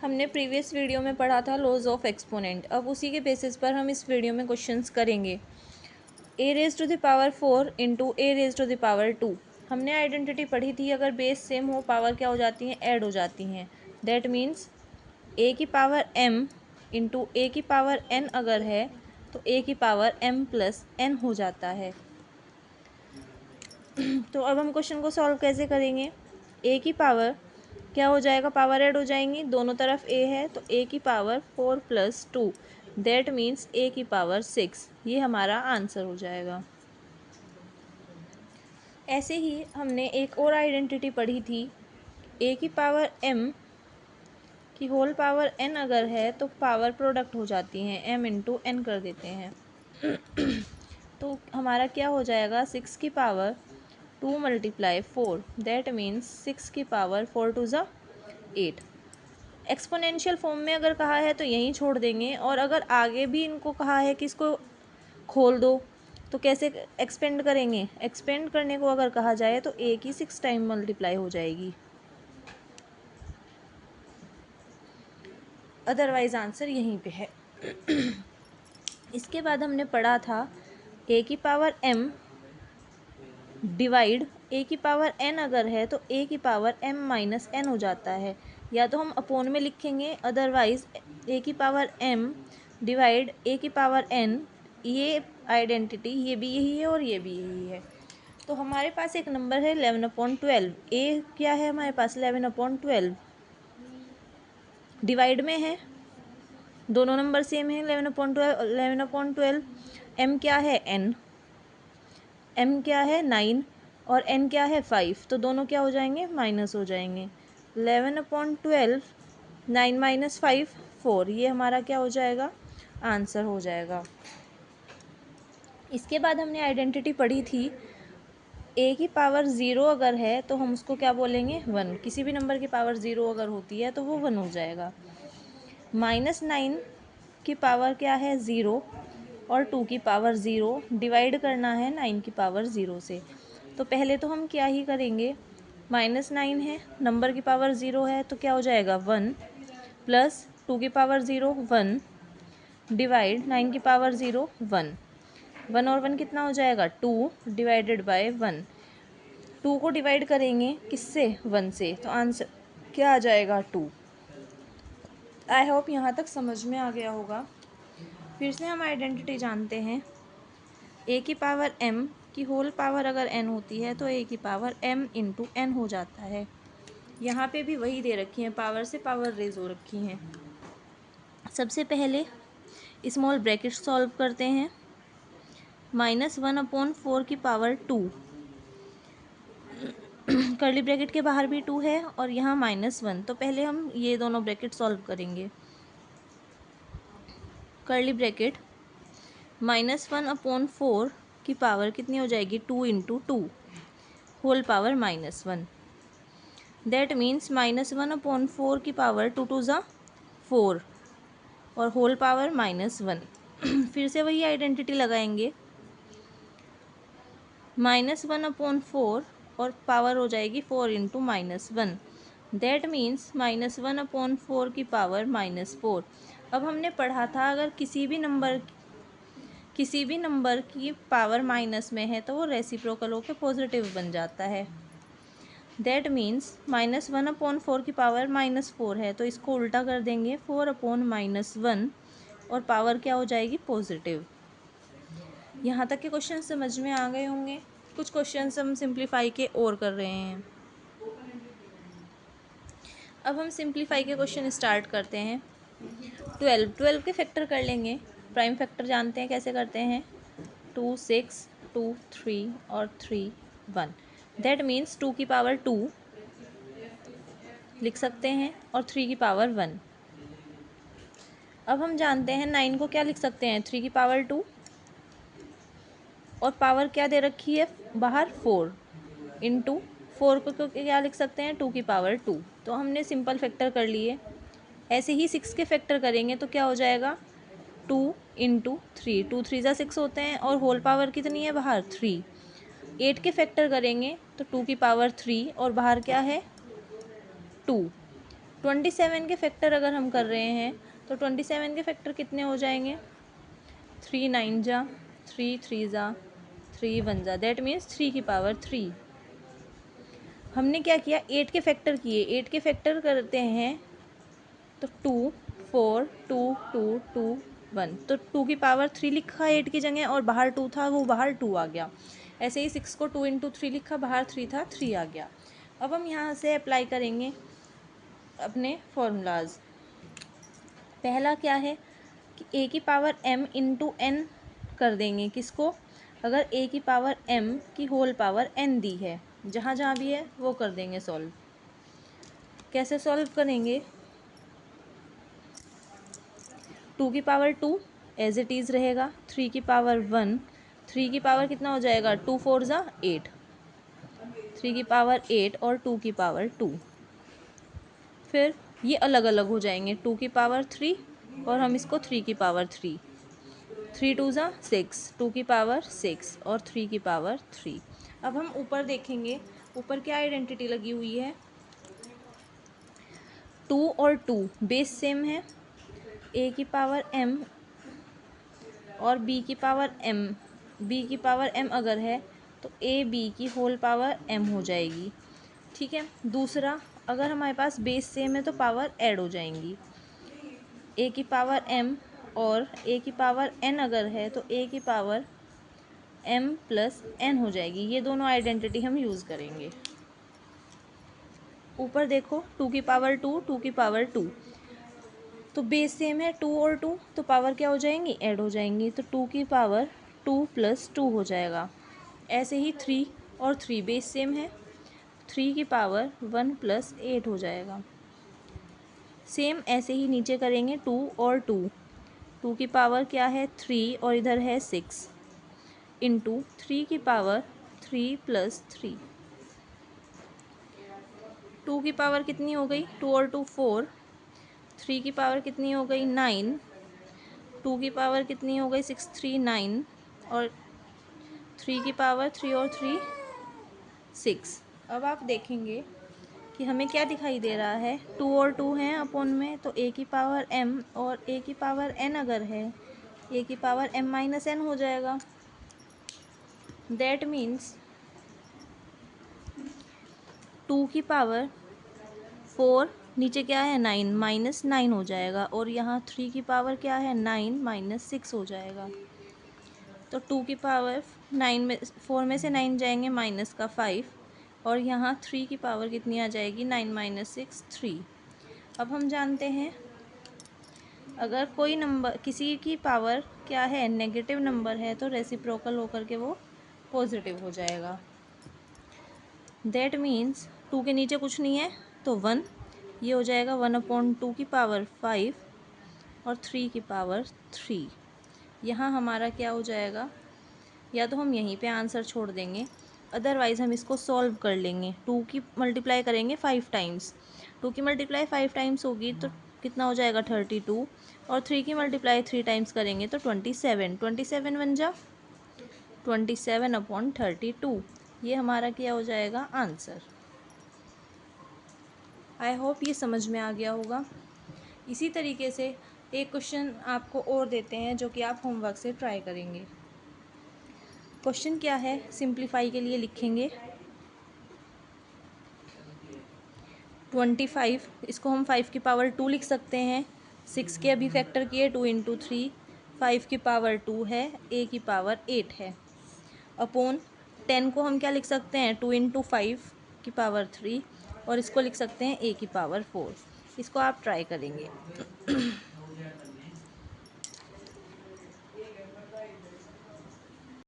हमने previous video में पढ़ा था लॉज ऑफ एक्सपोनेंट। अब उसी के बेसिस पर हम इस वीडियो में क्वेश्चंस करेंगे। A raise to the power 4 into a raise to the power 2। हमने आइडेंटिटी पढ़ी थी, अगर बेस सेम हो पावर क्या हो जाती हैं, ऐड हो जाती हैं। दैट मीन्स ए की पावर m इंटू ए की पावर n अगर है तो ए की पावर m प्लस n हो जाता है। तो अब हम क्वेश्चन को सॉल्व कैसे करेंगे। ए की पावर क्या हो जाएगा, पावर ऐड हो जाएंगी, दोनों तरफ ए है तो ए की पावर 4 प्लस 2 दैट मीन्स ए की पावर 6। ये हमारा आंसर हो जाएगा। ऐसे ही हमने एक और आइडेंटिटी पढ़ी थी, ए की पावर m की होल पावर n अगर है तो पावर प्रोडक्ट हो जाती हैं, m इंटू n कर देते हैं। तो हमारा क्या हो जाएगा, 6 की पावर 2 मल्टीप्लाई 4 दैट मीन्स 6 की पावर 4 टू ज़ा 8। एक्सपोनेंशियल फॉर्म में अगर कहा है तो यहीं छोड़ देंगे, और अगर आगे भी इनको कहा है कि इसको खोल दो तो कैसे एक्सपेंड करेंगे। एक्सपेंड करने को अगर कहा जाए तो ए की 6 टाइम मल्टीप्लाई हो जाएगी, अदरवाइज आंसर यहीं पे है। इसके बाद हमने पढ़ा था ए की पावर m डिवाइड ए की पावर n अगर है तो ए की पावर m माइनस n हो जाता है, या तो हम अपोन में लिखेंगे, अदरवाइज ए की पावर m डिवाइड ए की पावर n। ये आइडेंटिटी ये भी यही है और ये भी यही है। तो हमारे पास एक नंबर है 11/12। ए क्या है हमारे पास 11/12, डिवाइड में है, दोनों नंबर सेम है 11/12। m क्या है n, m क्या है 9 और n क्या है 5, तो दोनों क्या हो जाएंगे, माइनस हो जाएंगे। 11/12 9 माइनस 5 4, ये हमारा क्या हो जाएगा, आंसर हो जाएगा। इसके बाद हमने आइडेंटिटी पढ़ी थी, ए की पावर 0 अगर है तो हम उसको क्या बोलेंगे, 1। किसी भी नंबर की पावर 0 अगर होती है तो वो 1 हो जाएगा। -9 की पावर क्या है 0 और 2 की पावर 0, डिवाइड करना है 9 की पावर 0 से। तो पहले तो हम क्या ही करेंगे, -9 है, नंबर की पावर 0 है तो क्या हो जाएगा 1, प्लस 2 की पावर 0 1, डिवाइड 9 की पावर 0 1। 1 और 1 कितना हो जाएगा 2 डिवाइडेड बाय 1। 2 को डिवाइड करेंगे किससे, 1 से, तो आंसर क्या आ जाएगा 2। आई होप यहाँ तक समझ में आ गया होगा। फिर से हम आइडेंटिटी जानते हैं, ए की पावर m की होल पावर अगर n होती है तो ए की पावर m इंटू n हो जाता है। यहाँ पे भी वही दे रखी हैं, पावर से पावर रेज हो रखी हैं। सबसे पहले स्मॉल ब्रैकेट सॉल्व करते हैं, -1/4 की पावर 2, कर्ली ब्रैकेट के बाहर भी 2 है और यहाँ -1, तो पहले हम ये दोनों ब्रैकेट सॉल्व करेंगे। कर्ली ब्रैकेट -1/4 की पावर कितनी हो जाएगी, 2 into 2 whole power -1 that means -1/4 की पावर 2 टू ज़ा 4 और होल पावर -1। फिर से वही आइडेंटिटी लगाएंगे, -1/4 और पावर हो जाएगी 4 इंटू -1 दैट मीन्स -1/4 की पावर -4। अब हमने पढ़ा था, अगर किसी भी नंबर की पावर माइनस में है तो वो रेसिप्रोकल होकर पॉजिटिव बन जाता है। दैट मीन्स -1/4 की पावर -4 है तो इसको उल्टा कर देंगे, 4/-1 और पावर क्या हो जाएगी, पॉजिटिव। यहाँ तक के क्वेश्चन समझ में आ गए होंगे। कुछ क्वेश्चन हम सिंप्लीफाई के और कर रहे हैं। अब हम सिंप्लीफाई के क्वेश्चन स्टार्ट करते हैं। 12 के फैक्टर कर लेंगे, प्राइम फैक्टर जानते हैं कैसे करते हैं, 2 6 2 3 और 3 1 दैट मीन्स 2 की पावर 2 लिख सकते हैं और 3 की पावर 1। अब हम जानते हैं 9 को क्या लिख सकते हैं, 3 की पावर 2 और पावर क्या दे रखी है बाहर 4 इंटू 4 को क्या लिख सकते हैं, 2 की पावर 2। तो हमने सिंपल फैक्टर कर लिए। ऐसे ही 6 के फैक्टर करेंगे तो क्या हो जाएगा, 2 इंटू 3, 2 3 ज़ा 6 होते हैं और होल पावर कितनी है बाहर 3। 8 के फैक्टर करेंगे तो 2 की पावर 3 और बाहर क्या है 2। 27 के फैक्टर अगर हम कर रहे हैं तो 27 के फैक्टर कितने हो जाएंगे? 3 9 जा, 3 3 जा, 3 1 जा, दैट मीन्स 3 की पावर 3। हमने क्या किया, 8 के फैक्टर किए। 8 के फैक्टर करते हैं तो 2 4 2 2 2 1, तो 2 की पावर 3 लिखा 8 की जगह, और बाहर 2 था वो बाहर 2 आ गया। ऐसे ही 6 को 2 इंटू 3 लिखा, बाहर 3 था 3 आ गया। अब हम यहाँ से अप्लाई करेंगे अपने फॉर्मूलाज। पहला क्या है कि a की पावर m इंटू n कर देंगे। किसको? अगर a की पावर m की होल पावर n दी है, जहाँ जहाँ भी है वो कर देंगे सॉल्व। कैसे सॉल्व करेंगे? 2 की पावर 2 एज इट इज़ रहेगा, 3 की पावर 1, 3 की पावर कितना हो जाएगा? 2 4 जा 8, 3 की पावर 8 और 2 की पावर 2। फिर ये अलग अलग हो जाएंगे, 2 की पावर 3 और हम इसको 3 की पावर 3, 3 2 जा 6, 2 की पावर 6 और 3 की पावर 3। अब हम ऊपर देखेंगे, ऊपर क्या आइडेंटिटी लगी हुई है? 2 और 2 बेस सेम है, a की पावर m और b की पावर m, b की पावर m अगर है तो a b की होल पावर m हो जाएगी। ठीक है। दूसरा, अगर हमारे पास बेस सेम है तो पावर ऐड हो जाएंगी। a की पावर m और a की पावर n अगर है तो a की पावर m प्लस n हो जाएगी। ये दोनों आइडेंटिटी हम यूज़ करेंगे। ऊपर देखो, 2 की पावर 2, 2 की पावर 2, तो बेस सेम है 2 और 2, तो पावर क्या हो जाएंगी? ऐड हो जाएंगी। तो 2 की पावर 2 प्लस 2 हो जाएगा। ऐसे ही 3 और 3 बेस सेम है, 3 की पावर 1 प्लस 8 हो जाएगा। सेम ऐसे ही नीचे करेंगे, 2 और 2, 2 की पावर क्या है? 3 और इधर है 6 इंटू 3 की पावर 3 प्लस 3। 2 की पावर कितनी हो गई? 2 और 2 4, 3 की पावर कितनी हो गई? 9, 2 की पावर कितनी हो गई? 6 3 9 और 3 की पावर 3 और 3 6। अब आप देखेंगे कि हमें क्या दिखाई दे रहा है? 2 और 2 हैं अपॉन में, तो a की पावर m और a की पावर n अगर है, a की पावर m माइनस n हो जाएगा। दैट मीन्स 2 की पावर 4 नीचे क्या है? 9 माइनस 9 हो जाएगा, और यहाँ 3 की पावर क्या है? 9 माइनस 6 हो जाएगा। तो 2 की पावर 9 में 4 में से 9 जाएंगे माइनस का 5, और यहाँ 3 की पावर कितनी आ जाएगी? 9 माइनस 6 3। अब हम जानते हैं अगर कोई नंबर किसी की पावर क्या है? नेगेटिव नंबर है, तो रेसिप्रोकल होकर के वो पॉजिटिव हो जाएगा। दैट मीन्स 2 के नीचे कुछ नहीं है तो 1, ये हो जाएगा 1/2 की पावर 5 और 3 की पावर 3। यहाँ हमारा क्या हो जाएगा? या तो हम यहीं पे आंसर छोड़ देंगे, अदरवाइज़ हम इसको सॉल्व कर लेंगे। 2 की मल्टीप्लाई करेंगे 5 टाइम्स, 2 की मल्टीप्लाई 5 टाइम्स होगी तो कितना हो जाएगा? 32, और 3 की मल्टीप्लाई 3 टाइम्स करेंगे तो 27, 27 बन जा 27/32। ये हमारा क्या हो जाएगा? आंसर। आई होप ये समझ में आ गया होगा। इसी तरीके से एक क्वेश्चन आपको और देते हैं जो कि आप होमवर्क से ट्राई करेंगे। क्वेश्चन क्या है? सिंप्लीफाई के लिए लिखेंगे 25, इसको हम 5 की पावर 2 लिख सकते हैं। 6 के अभी फैक्टर किए, 2 इंटू 3, 5 की पावर 2 है, a की पावर 8 है। अपॉन 10 को हम क्या लिख सकते हैं? 2 इंटू 5 की पावर 3, और इसको लिख सकते हैं a की पावर 4। इसको आप ट्राई करेंगे।